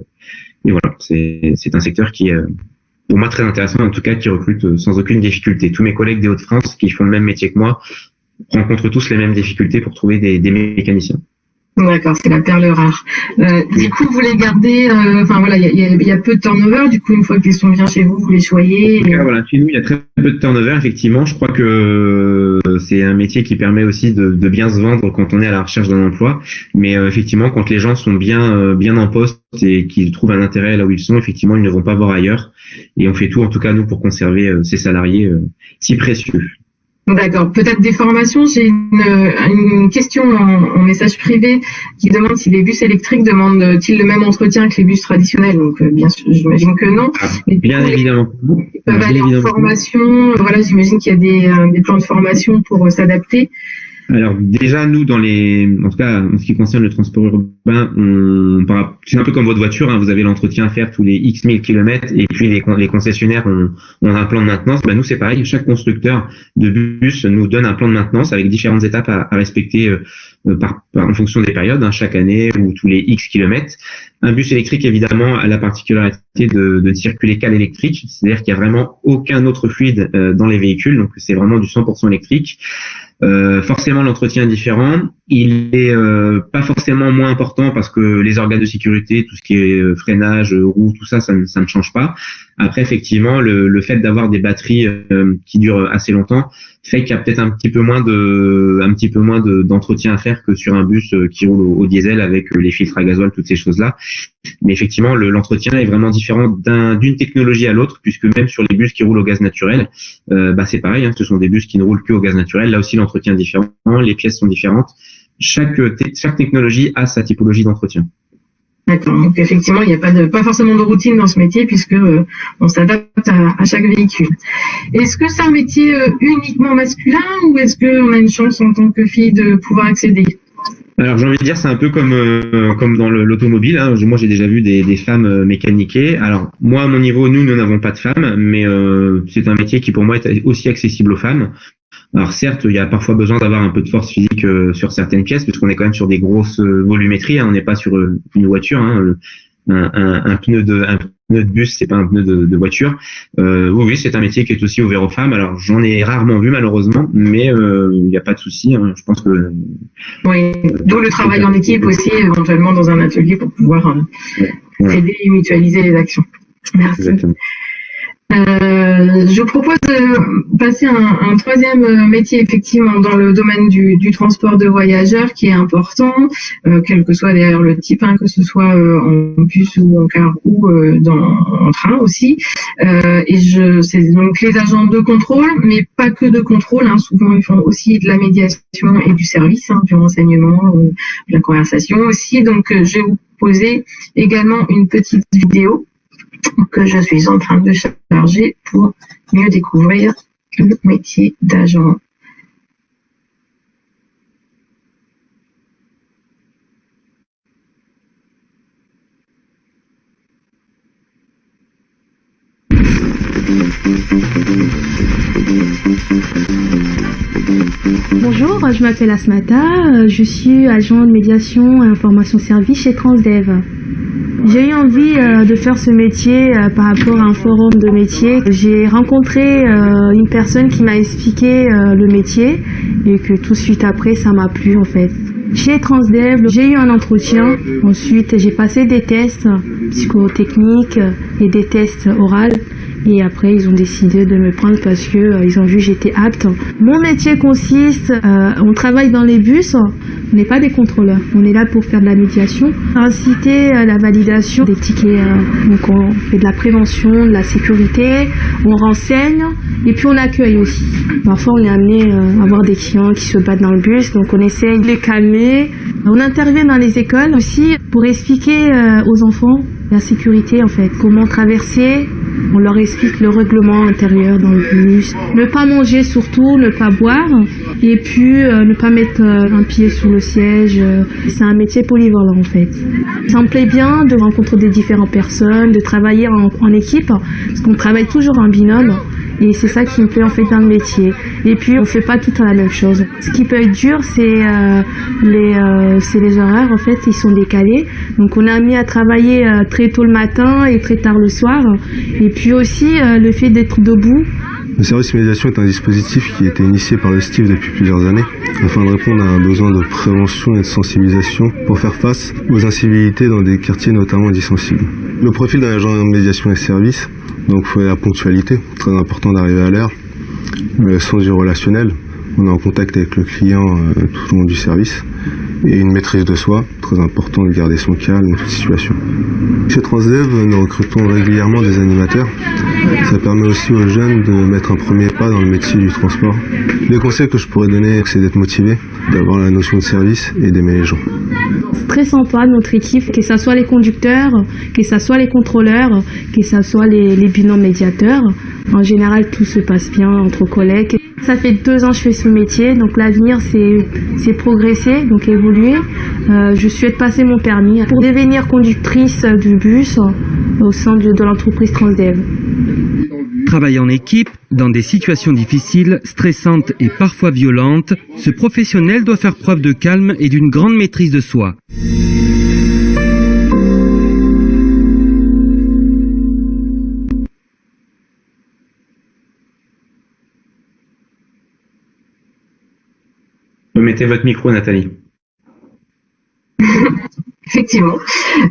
[SPEAKER 1] et voilà, c'est un secteur qui est pour moi très intéressant, en tout cas qui recrute sans aucune difficulté. Tous mes collègues des Hauts-de-France qui font le même métier que moi rencontrent tous les mêmes difficultés pour trouver des mécaniciens.
[SPEAKER 2] D'accord, c'est la perle rare. Du coup, vous les gardez, il y a peu de turnover, du coup, une fois qu'ils sont bien chez vous, vous les choyez.
[SPEAKER 1] Voilà, chez nous, il y a très peu de turnover, effectivement. Je crois que c'est un métier qui permet aussi de bien se vendre quand on est à la recherche d'un emploi. Mais effectivement, quand les gens sont bien en poste et qu'ils trouvent un intérêt là où ils sont, effectivement, ils ne vont pas voir ailleurs. Et on fait tout, en tout cas, nous, pour conserver ces salariés si précieux.
[SPEAKER 2] D'accord. Peut-être des formations. J'ai une question en message privé qui demande si les bus électriques demandent-ils le même entretien que les bus traditionnels. Donc, bien sûr, j'imagine que non. Mais
[SPEAKER 1] bien évidemment.
[SPEAKER 2] Ils peuvent aller en formation. Voilà, j'imagine qu'il y a des plans de formation pour s'adapter.
[SPEAKER 1] Alors déjà, nous, en tout cas, en ce qui concerne le transport urbain, c'est un peu comme votre voiture, vous avez l'entretien à faire tous les X 1000 kilomètres, et puis les concessionnaires ont un plan de maintenance. Nous, c'est pareil, chaque constructeur de bus nous donne un plan de maintenance avec différentes étapes à respecter en fonction des périodes, chaque année ou tous les X kilomètres. Un bus électrique, évidemment, a la particularité de circuler qu'à l'électrique, c'est-à-dire qu'il n'y a vraiment aucun autre fluide dans les véhicules, donc c'est vraiment du 100% électrique. Forcément, l'entretien est différent. Il est pas forcément moins important parce que les organes de sécurité, tout ce qui est freinage, roue, tout ça, ça ne change pas. Après, effectivement, le fait d'avoir des batteries qui durent assez longtemps fait qu'il y a peut-être un petit peu moins d'entretien à faire que sur un bus qui roule au diesel avec les filtres à gasoil, toutes ces choses-là. Mais effectivement, l'entretien est vraiment différent d'une technologie à l'autre, puisque même sur les bus qui roulent au gaz naturel, c'est pareil, ce sont des bus qui ne roulent que au gaz naturel. Là aussi, l'entretien est différent, les pièces sont différentes. Chaque technologie a sa typologie d'entretien.
[SPEAKER 2] D'accord. Donc effectivement, il n'y a pas forcément de routine dans ce métier puisque on s'adapte à chaque véhicule. Est-ce que c'est un métier uniquement masculin ou est-ce qu'on a une chance en tant que fille de pouvoir accéder ?
[SPEAKER 1] Alors j'ai envie de dire, c'est un peu comme dans l'automobile. Moi j'ai déjà vu des femmes mécaniquer. Alors moi à mon niveau, nous n'avons pas de femmes, mais c'est un métier qui pour moi est aussi accessible aux femmes. Alors certes, il y a parfois besoin d'avoir un peu de force physique sur certaines pièces, puisqu'on est quand même sur des grosses volumétries, hein, on n'est pas sur une voiture. Hein, un pneu de bus, c'est pas un pneu de voiture. Oui, c'est un métier qui est aussi ouvert aux femmes. Alors j'en ai rarement vu malheureusement, mais il n'y a pas de souci. Hein, je pense que
[SPEAKER 2] oui, d'où le travail en équipe aussi, éventuellement dans un atelier pour pouvoir aider et mutualiser les actions. Merci.
[SPEAKER 1] Exactement.
[SPEAKER 2] Je vous propose de passer un troisième métier effectivement dans le domaine du transport de voyageurs qui est important, quel que soit d'ailleurs le type, hein, que ce soit en bus ou en car ou en train aussi. C'est donc les agents de contrôle, mais pas que de contrôle. Hein, souvent ils font aussi de la médiation et du service, hein, du renseignement, de la conversation aussi. Donc je vais vous poser également une petite vidéo que je suis en train de charger pour mieux découvrir le métier d'agent.
[SPEAKER 7] Bonjour, je m'appelle Asmata, je suis agent de médiation et information service chez Transdev. J'ai eu envie de faire ce métier par rapport à un forum de métier. J'ai rencontré une personne qui m'a expliqué le métier et que tout de suite après ça m'a plu en fait. Chez Transdev, j'ai eu un entretien. Ensuite, j'ai passé des tests psychotechniques et des tests oraux. Et après, ils ont décidé de me prendre parce que ils ont vu que j'étais apte. Mon métier consiste, on travaille dans les bus, on n'est pas des contrôleurs. On est là pour faire de la médiation, inciter la validation des tickets. Donc on fait de la prévention, de la sécurité, on renseigne et puis on accueille aussi. Parfois, on est amené à avoir des clients qui se battent dans le bus, donc on essaie de les calmer. On intervient dans les écoles aussi pour expliquer aux enfants la sécurité en fait, comment traverser. On leur explique le règlement intérieur dans le bus, ne pas manger surtout, ne pas boire, et puis ne pas mettre un pied sous le siège. C'est un métier polyvalent en fait. Ça me plaît bien de rencontrer des différentes personnes, de travailler en équipe, parce qu'on travaille toujours en binôme. Et c'est ça qui me plaît en fait dans le métier. Et puis on fait pas tout à la même chose. Ce qui peut être dur, c'est les horaires en fait, ils sont décalés. Donc on est amené à travailler très tôt le matin et très tard le soir. Et puis aussi le fait d'être debout.
[SPEAKER 8] Le service médiation est un dispositif qui a été initié par le STIF depuis plusieurs années afin de répondre à un besoin de prévention et de sensibilisation pour faire face aux incivilités dans des quartiers notamment dits sensibles. Le profil d'un agent de médiation et service, donc il faut la ponctualité, très important d'arriver à l'heure, le sens du relationnel, on est en contact avec le client tout au long du service, et une maîtrise de soi, très important de garder son calme dans toute situation. Chez Transdev, nous recrutons régulièrement des animateurs. Ça permet aussi aux jeunes de mettre un premier pas dans le métier du transport. Les conseils que je pourrais donner, c'est d'être motivé, d'avoir la notion de service et d'aimer les gens.
[SPEAKER 7] C'est très sympa notre équipe, que ce soit les conducteurs, que ce soit les contrôleurs, que ce soit les binômes médiateurs. En général, tout se passe bien entre collègues. Ça fait 2 ans que je fais ce métier, donc l'avenir c'est progresser, donc évoluer. Je souhaite passer mon permis pour devenir conductrice du bus au sein de l'entreprise Transdev.
[SPEAKER 6] Travailler en équipe, dans des situations difficiles, stressantes et parfois violentes, ce professionnel doit faire preuve de calme et d'une grande maîtrise de soi.
[SPEAKER 1] Mettez votre micro, Nathalie.
[SPEAKER 2] Effectivement.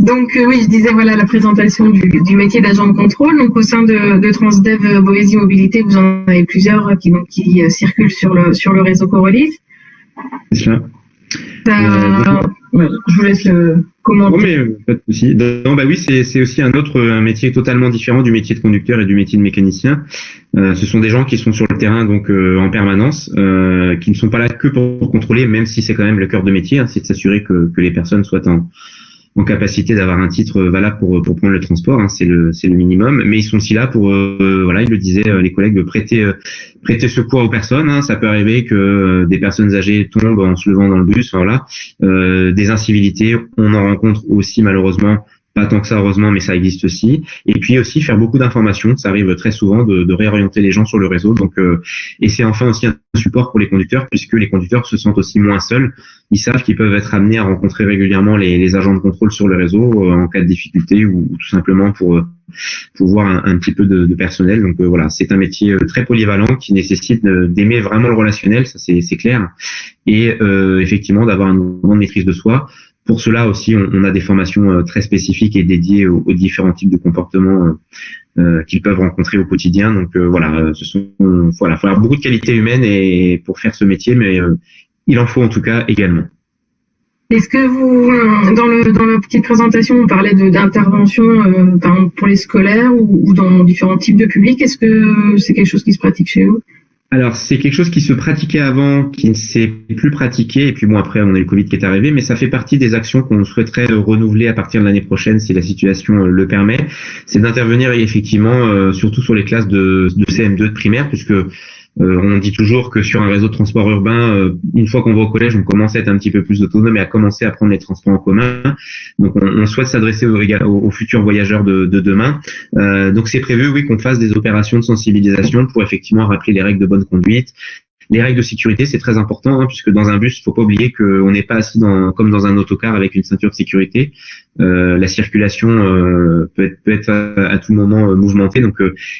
[SPEAKER 2] Donc oui, je disais voilà la présentation du métier d'agent de contrôle. Donc au sein de Transdev Boésie Mobilité, vous en avez plusieurs qui circulent sur le réseau Corolis.
[SPEAKER 1] C'est cela.
[SPEAKER 2] Je vous laisse le commenter.
[SPEAKER 1] Non, mais pas de souci. Non, bah oui, c'est aussi un métier totalement différent du métier de conducteur et du métier de mécanicien. Ce sont des gens qui sont sur le terrain donc en permanence, qui ne sont pas là que pour contrôler, même si c'est quand même le cœur de métier, hein, c'est de s'assurer que les personnes soient en capacité d'avoir un titre valable pour prendre le transport, hein, c'est le minimum, mais ils sont aussi là pour voilà, ils le disaient les collègues, de prêter secours aux personnes, hein. Ça peut arriver que des personnes âgées tombent en se levant dans le bus, voilà, des incivilités, on en rencontre aussi malheureusement pas tant que ça heureusement, mais ça existe aussi. Et puis aussi faire beaucoup d'informations, ça arrive très souvent de réorienter les gens sur le réseau. Donc et c'est enfin aussi un support pour les conducteurs, puisque les conducteurs se sentent aussi moins seuls. Ils savent qu'ils peuvent être amenés à rencontrer régulièrement les agents de contrôle sur le réseau en cas de difficulté ou tout simplement pour voir un petit peu de personnel. Donc voilà, c'est un métier très polyvalent qui nécessite d'aimer vraiment le relationnel, ça c'est clair, et effectivement d'avoir une grande maîtrise de soi. Pour cela aussi, on a des formations très spécifiques et dédiées aux différents types de comportements qu'ils peuvent rencontrer au quotidien. Donc voilà, faut avoir beaucoup de qualités humaines et pour faire ce métier, mais il en faut en tout cas également.
[SPEAKER 2] Est-ce que vous, dans la petite présentation, on parlait d'intervention par exemple pour les scolaires ou dans différents types de publics. Est-ce que c'est quelque chose qui se pratique chez vous?
[SPEAKER 1] Alors, c'est quelque chose qui se pratiquait avant, qui ne s'est plus pratiqué. Et puis bon, après, on a eu le Covid qui est arrivé, mais ça fait partie des actions qu'on souhaiterait renouveler à partir de l'année prochaine, si la situation le permet. C'est d'intervenir effectivement, surtout sur les classes de CM2 de primaire, puisque on dit toujours que sur un réseau de transport urbain, une fois qu'on va au collège, on commence à être un petit peu plus autonome et à commencer à prendre les transports en commun. Donc, on souhaite s'adresser aux futurs voyageurs de demain. Donc, c'est prévu, oui, qu'on fasse des opérations de sensibilisation pour effectivement rappeler les règles de bonne conduite. Les règles de sécurité, c'est très important, puisque dans un bus, il faut pas oublier qu'on n'est pas assis comme dans un autocar avec une ceinture de sécurité. La circulation peut être à tout moment mouvementée, donc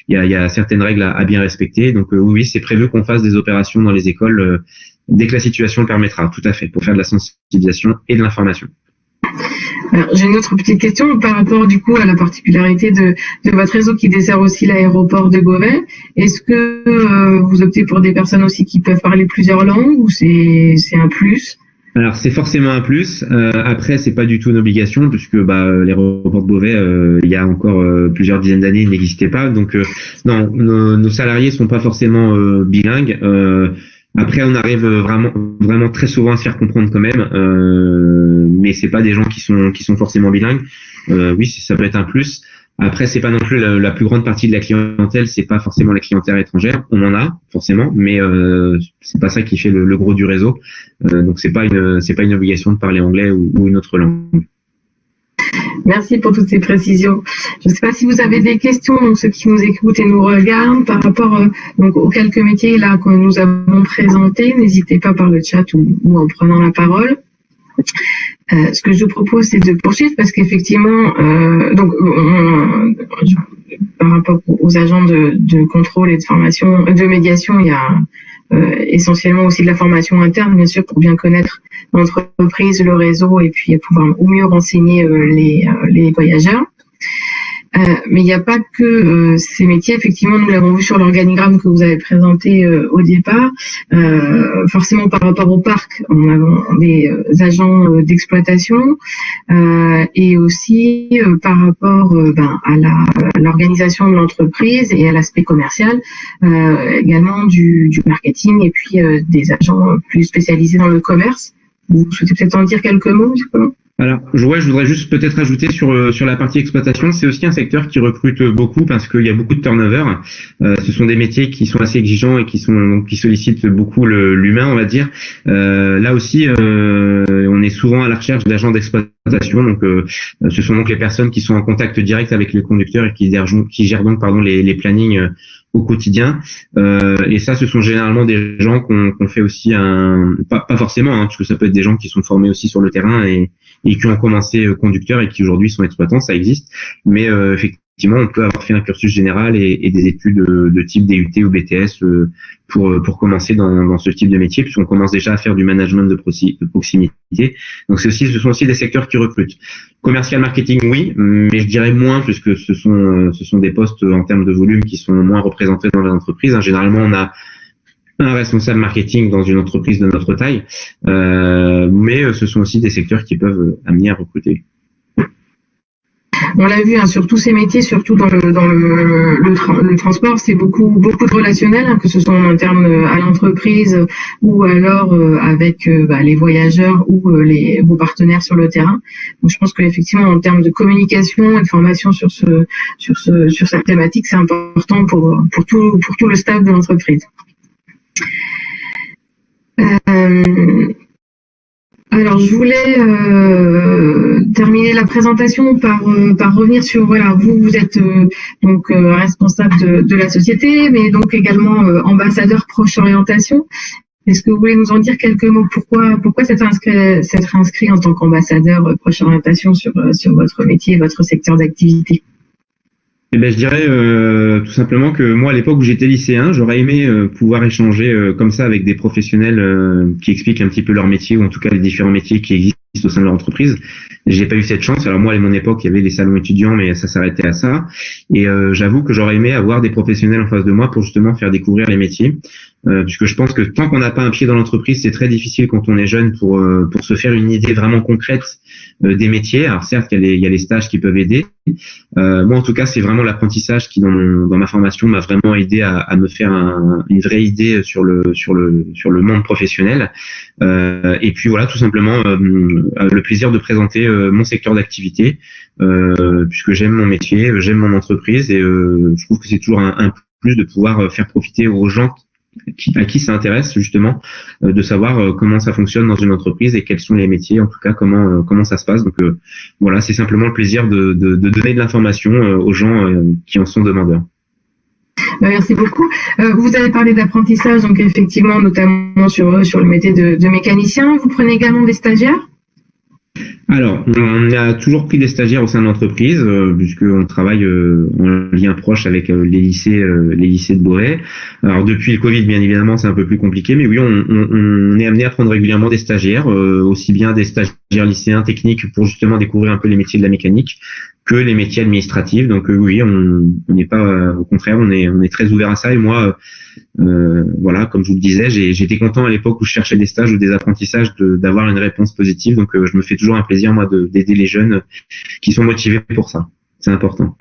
[SPEAKER 1] il y a certaines règles à bien respecter. Donc oui, c'est prévu qu'on fasse des opérations dans les écoles dès que la situation le permettra, tout à fait, pour faire de la sensibilisation et de l'information.
[SPEAKER 2] Alors, j'ai une autre petite question par rapport du coup à la particularité de votre réseau qui dessert aussi l'aéroport de Beauvais. Est-ce que vous optez pour des personnes aussi qui peuvent parler plusieurs langues ou c'est un plus?
[SPEAKER 1] Alors c'est forcément un plus. Après c'est pas du tout une obligation puisque l'aéroport de Beauvais il y a encore plusieurs dizaines d'années il n'existait pas. Donc non, nos salariés sont pas forcément bilingues. Après, on arrive vraiment très souvent à se faire comprendre quand même, mais c'est pas des gens qui sont forcément bilingues. Oui, ça peut être un plus. Après, c'est pas non plus la plus grande partie de la clientèle, c'est pas forcément la clientèle étrangère. On en a forcément, mais c'est pas ça qui fait le gros du réseau. Donc c'est pas une obligation de parler anglais ou une autre langue.
[SPEAKER 2] Merci pour toutes ces précisions. Je ne sais pas si vous avez des questions, donc ceux qui nous écoutent et nous regardent par rapport donc aux quelques métiers là que nous avons présentés. N'hésitez pas par le chat ou en prenant la parole. Ce que je vous propose, c'est de poursuivre parce qu'effectivement, par rapport aux agents de contrôle et de formation, de médiation, il y a essentiellement aussi de la formation interne, bien sûr, pour bien connaître l'entreprise, le réseau et puis pouvoir au mieux renseigner les voyageurs. Mais il n'y a pas que ces métiers. Effectivement, nous l'avons vu sur l'organigramme que vous avez présenté au départ. Forcément, par rapport au parc, on a des agents d'exploitation et aussi par rapport à l'organisation de l'entreprise et à l'aspect commercial, également du marketing et puis des agents plus spécialisés dans le commerce. Vous souhaitez peut-être en dire quelques mots, justement?
[SPEAKER 1] Alors, je voudrais juste peut-être ajouter sur la partie exploitation, c'est aussi un secteur qui recrute beaucoup parce qu'il y a beaucoup de turnover. Ce sont des métiers qui sont assez exigeants et qui sollicitent beaucoup l'humain, on va dire. Là aussi, on est souvent à la recherche d'agents d'exploitation. Donc, ce sont donc les personnes qui sont en contact direct avec les conducteurs et qui gèrent donc les plannings au quotidien. Et ça, ce sont généralement des gens qu'on fait aussi pas forcément, parce que ça peut être des gens qui sont formés aussi sur le terrain et qui ont commencé conducteurs et qui aujourd'hui sont exploitants, ça existe. Mais effectivement, on peut avoir fait un cursus général et des études de type DUT ou BTS pour commencer dans ce type de métier, puisqu'on commence déjà à faire du management de proximité. Donc ce sont aussi des secteurs qui recrutent. Commercial marketing, oui, mais je dirais moins, puisque ce sont des postes en termes de volume qui sont moins représentés dans les entreprises. Généralement, on a un responsable marketing dans une entreprise de notre taille, mais ce sont aussi des secteurs qui peuvent amener à recruter.
[SPEAKER 2] On l'a vu sur tous ces métiers, surtout dans le transport, c'est beaucoup de relationnel, que ce soit en interne à l'entreprise ou alors avec les voyageurs ou vos partenaires sur le terrain. Donc je pense qu'effectivement en termes de communication et de formation sur cette thématique, c'est important pour tout le staff de l'entreprise. Alors, je voulais terminer la présentation par revenir sur, voilà, vous êtes donc responsable de la société, mais donc également ambassadeur Proche Orientation. Est-ce que vous voulez nous en dire quelques mots? Pourquoi s'être inscrit en tant qu'ambassadeur Proche Orientation sur votre métier, votre secteur d'activité?
[SPEAKER 1] Eh ben, je dirais tout simplement que moi, à l'époque où j'étais lycéen, j'aurais aimé pouvoir échanger comme ça avec des professionnels qui expliquent un petit peu leur métier, ou en tout cas les différents métiers qui existent au sein de leur entreprise. J'ai pas eu cette chance. Alors moi, à mon époque, il y avait les salons étudiants, mais ça s'arrêtait à ça. Et j'avoue que j'aurais aimé avoir des professionnels en face de moi pour justement faire découvrir les métiers. Puisque je pense que tant qu'on n'a pas un pied dans l'entreprise, c'est très difficile quand on est jeune pour se faire une idée vraiment concrète des métiers. Alors certes, il y a les stages qui peuvent aider. Moi, en tout cas, c'est vraiment l'apprentissage qui, dans ma formation, m'a vraiment aidé à me faire une vraie idée sur le monde professionnel. Et puis voilà, tout simplement, le plaisir de présenter mon secteur d'activité, puisque j'aime mon métier, j'aime mon entreprise, et je trouve que c'est toujours un plus de pouvoir faire profiter aux gens à qui ça intéresse justement de savoir comment ça fonctionne dans une entreprise et quels sont les métiers, en tout cas comment ça se passe. Donc voilà, c'est simplement le plaisir de donner de l'information aux gens qui en sont demandeurs.
[SPEAKER 2] Merci beaucoup. Vous avez parlé d'apprentissage, donc effectivement notamment sur le métier de mécanicien. Vous prenez également des stagiaires?
[SPEAKER 1] Alors, on a toujours pris des stagiaires au sein de l'entreprise, puisqu'on travaille en lien proche avec les lycées de Beauvais. Alors, depuis le Covid, bien évidemment, c'est un peu plus compliqué, mais oui, on est amené à prendre régulièrement des stagiaires, aussi bien des stagiaires lycéens techniques pour justement découvrir un peu les métiers de la mécanique, que les métiers administratifs. Donc oui, on n'est pas, au contraire, on est très ouvert à ça. Et moi, voilà, comme je vous le disais, j'étais content à l'époque où je cherchais des stages ou des apprentissages d'avoir une réponse positive. Donc je me fais toujours un plaisir, moi, d'aider les jeunes qui sont motivés pour ça. C'est important.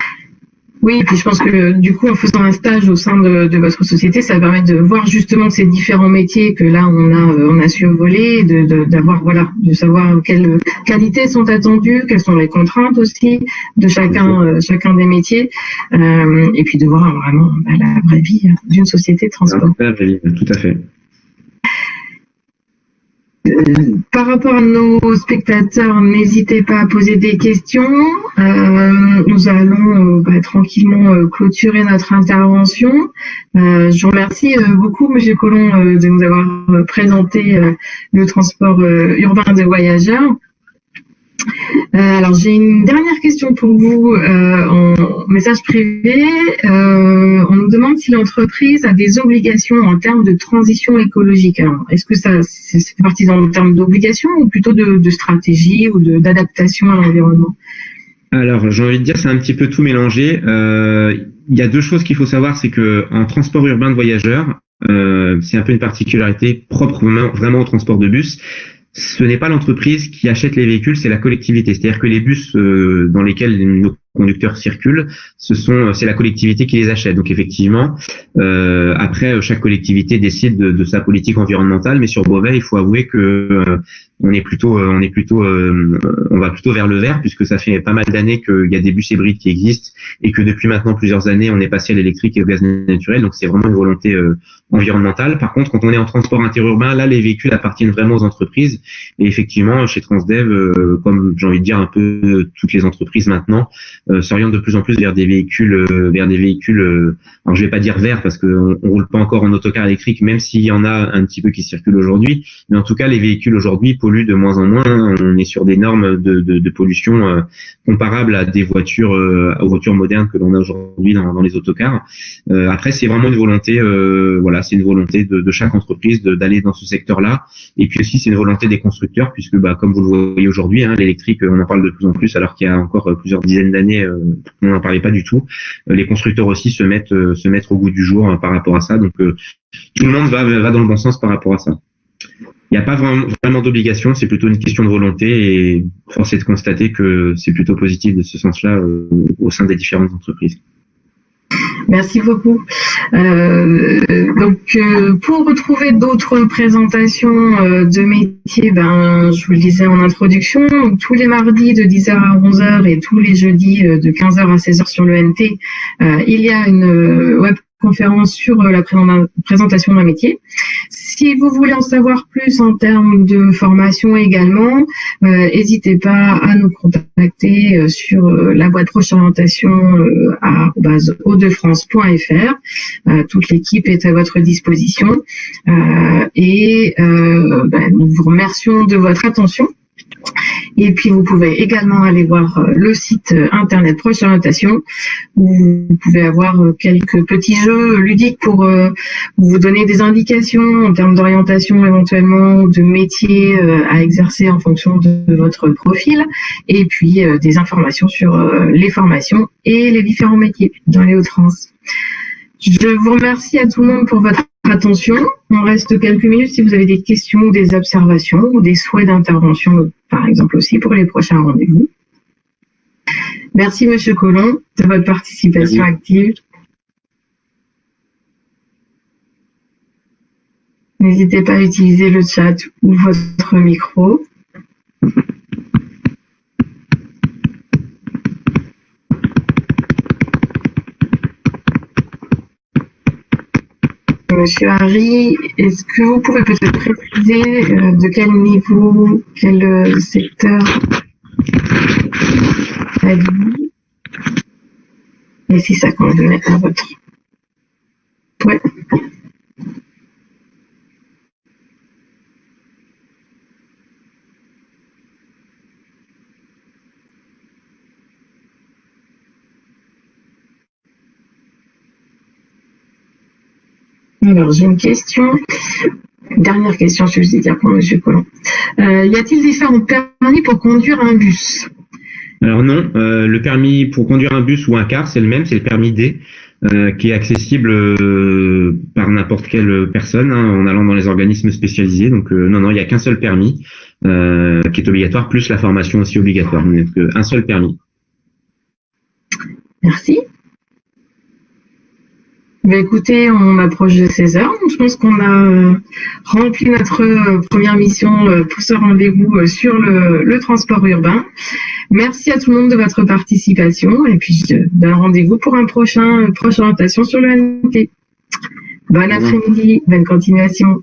[SPEAKER 2] Oui, et puis je pense que du coup, en faisant un stage au sein de votre société, ça permet de voir justement ces différents métiers que là on a survolé, d'avoir, voilà, de savoir quelles qualités sont attendues, quelles sont les contraintes aussi de chacun des métiers, et puis de voir vraiment la vraie vie d'une société de transport.
[SPEAKER 1] Tout à fait.
[SPEAKER 2] Par rapport à nos spectateurs, n'hésitez pas à poser des questions. Nous allons tranquillement clôturer notre intervention. Je vous remercie beaucoup, M. Collomb, de nous avoir présenté le transport urbain de voyageurs. Alors, j'ai une dernière question pour vous en message privé. On nous demande si l'entreprise a des obligations en termes de transition écologique. Alors, est-ce que ça c'est parti en termes d'obligations ou plutôt de stratégie ou d'adaptation à l'environnement?
[SPEAKER 1] Alors, j'ai envie de dire, c'est un petit peu tout mélangé. Il y a deux choses qu'il faut savoir, c'est que en transport urbain de voyageurs, c'est un peu une particularité propre vraiment au transport de bus. Ce n'est pas l'entreprise qui achète les véhicules, c'est la collectivité. C'est-à-dire que les bus dans lesquels nos conducteurs circulent, c'est la collectivité qui les achète. Donc effectivement, après chaque collectivité décide de sa politique environnementale, mais sur Beauvais, il faut avouer que on va plutôt vers le vert, puisque ça fait pas mal d'années qu'il y a des bus hybrides qui existent et que depuis maintenant plusieurs années, on est passé à l'électrique et au gaz naturel. Donc c'est vraiment une volonté environnementale. Par contre, quand on est en transport interurbain, là, les véhicules appartiennent vraiment aux entreprises. Et effectivement, chez Transdev, comme j'ai envie de dire un peu toutes les entreprises maintenant, s'orientent de plus en plus vers des véhicules, alors je vais pas dire verts parce qu'on roule pas encore en autocar électrique, même s'il y en a un petit peu qui circulent aujourd'hui. Mais en tout cas, les véhicules aujourd'hui polluent de moins en moins. On est sur des normes de pollution comparables à des voitures, aux voitures modernes que l'on a aujourd'hui dans les autocars. Après, c'est vraiment une volonté, voilà, c'est une volonté de chaque entreprise d'aller dans ce secteur-là. Et puis aussi, c'est une volonté des constructeurs, puisque comme vous le voyez aujourd'hui, l'électrique, on en parle de plus en plus, alors qu'il y a encore plusieurs dizaines d'années, on n'en parlait pas du tout. Les constructeurs aussi se mettent au goût du jour par rapport à ça. Donc tout le monde va dans le bon sens par rapport à ça. Il n'y a pas vraiment d'obligation, c'est plutôt une question de volonté, et force est de constater que c'est plutôt positif de ce sens-là au sein des différentes entreprises.
[SPEAKER 2] Merci beaucoup. Pour retrouver d'autres présentations de métiers, je vous le disais en introduction, donc, tous les mardis de 10h à 11h et tous les jeudis de 15h à 16h sur le NT, il y a une webconférence sur la présentation d'un métier. si vous voulez en savoir plus en termes de formation également, n'hésitez pas à nous contacter sur la boîte proche orientation @odefrance.fr. Toute l'équipe est à votre disposition et nous vous remercions de votre attention. Et puis vous pouvez également aller voir le site internet Proche Orientation où vous pouvez avoir quelques petits jeux ludiques pour vous donner des indications en termes d'orientation éventuellement, de métier à exercer en fonction de votre profil, et puis des informations sur les formations et les différents métiers dans les Hauts-de-France. Je vous remercie à tout le monde pour votre attention. On reste quelques minutes si vous avez des questions ou des observations ou des souhaits d'intervention, par exemple aussi pour les prochains rendez-vous. Merci Monsieur Collomb de votre participation active. N'hésitez pas à utiliser le chat ou votre micro. Monsieur Harry, est-ce que vous pouvez peut-être préciser de quel niveau, quel secteur êtes-vous et si ça convenait à votre... Ouais. Alors, j'ai une question. Dernière question, si je dis dire pour Monsieur Collomb. Y a-t-il différents permis pour conduire un bus?
[SPEAKER 1] Alors non, le permis pour conduire un bus ou un car, c'est le même, c'est le permis D, qui est accessible par n'importe quelle personne en allant dans les organismes spécialisés. Donc non, il n'y a qu'un seul permis qui est obligatoire, plus la formation aussi obligatoire. Donc un seul permis.
[SPEAKER 2] Merci. Écoutez, on approche de 16 heures. Je pense qu'on a rempli notre première mission pour ce rendez-vous sur le transport urbain. Merci à tout le monde de votre participation et puis je donne rendez-vous pour un prochaine orientation sur le NT. Bon après-midi, bonne continuation.